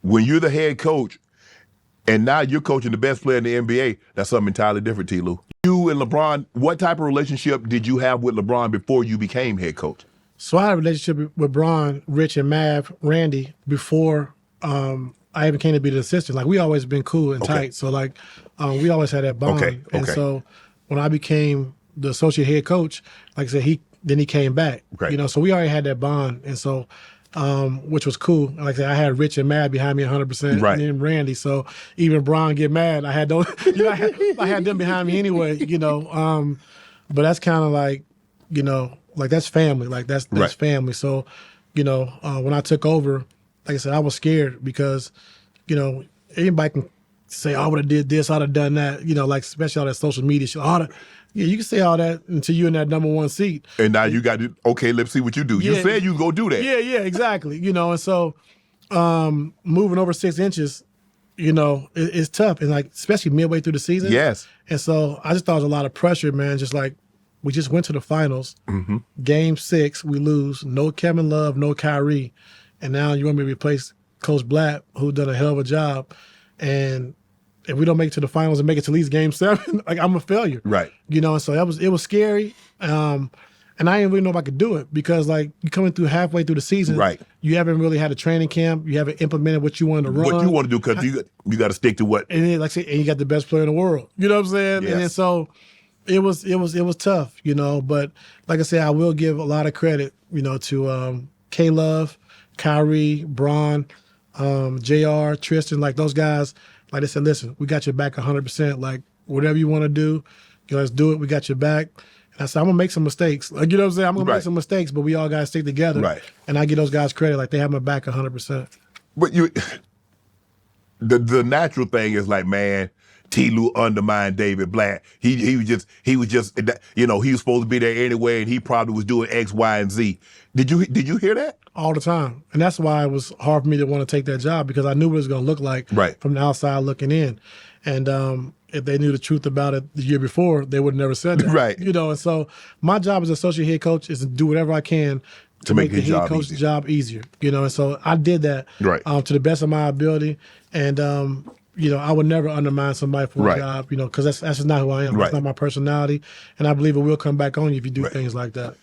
when you're the head coach and now you're coaching the best player in the NBA, that's something entirely different, T-Lue. You and LeBron, what type of relationship did you have with LeBron before you became head coach? So I had a relationship with Bron, Rich, and Mav, Randy before I even came to be the assistant. Like, we always been cool and tight. So, like, we always had that bond. Okay. And so when I became the associate head coach, like I said, he came back. Right. You know, so we already had that bond. And so, which was cool. Like I said, I had Rich and Mav behind me 100%. Right. And then Randy. So even Bron get mad, I had those, you know, I had them behind me anyway, you know. But that's kind of like, you know, like that's family. Like that's Right. family. So, you know, when I took over, like I said, I was scared because, you know, anybody can say, oh, I would have did this, I'd have done that, you know, like especially all that social media shit. Yeah, you can say all that until you're in that number one seat. And now you got to, okay, let's see what you do. Yeah. You said you was going to do that. Yeah, exactly. You know, and so moving over 6 inches, you know, it's tough. And like, especially midway through the season. Yes. And so I just thought it was a lot of pressure, man. Just like, we just went to the finals. Mm-hmm. Game 6, we lose. No Kevin Love, no Kyrie. And now you want me to replace Coach Blatt, who done a hell of a job. And if we don't make it to the finals and make it to at least Game 7, like, I'm a failure. Right. You know, and so it was scary. And I didn't really know if I could do it because, like, you coming through halfway through the season. Right. You haven't really had a training camp. You haven't implemented what you wanted to run. What you want to do, because you got to stick to what. And then, like I said, and you got the best player in the world. You know what I'm saying? Yes. And then so it was tough, you know. But like I said, I will give a lot of credit, you know, to K-Love, Kyrie, Bron, JR, Tristan, like those guys. Like they said, listen, we got your back 100%. Like, whatever you want to do, let's do it. We got your back. And I said, I'm going to make some mistakes. Like, you know what I'm saying? I'm going to make some mistakes, but we all got to stick together. Right. And I give those guys credit. Like, they have my back 100%. But the natural thing is like, man, T-Lue undermined David Blatt. He was just, you know, he was supposed to be there anyway, and he probably was doing X, Y, and Z. Did you hear that? All the time. And that's why it was hard for me to want to take that job, because I knew what it was going to look like from the outside looking in. And if they knew the truth about it the year before, they would have never said that. Right. You know, and so my job as associate head coach is to do whatever I can to make the head coach's job easier. You know, and so I did that to the best of my ability. And, you know, I would never undermine somebody for a job, you know, because that's just not who I am. That's not my personality. And I believe it will come back on you if you do things like that.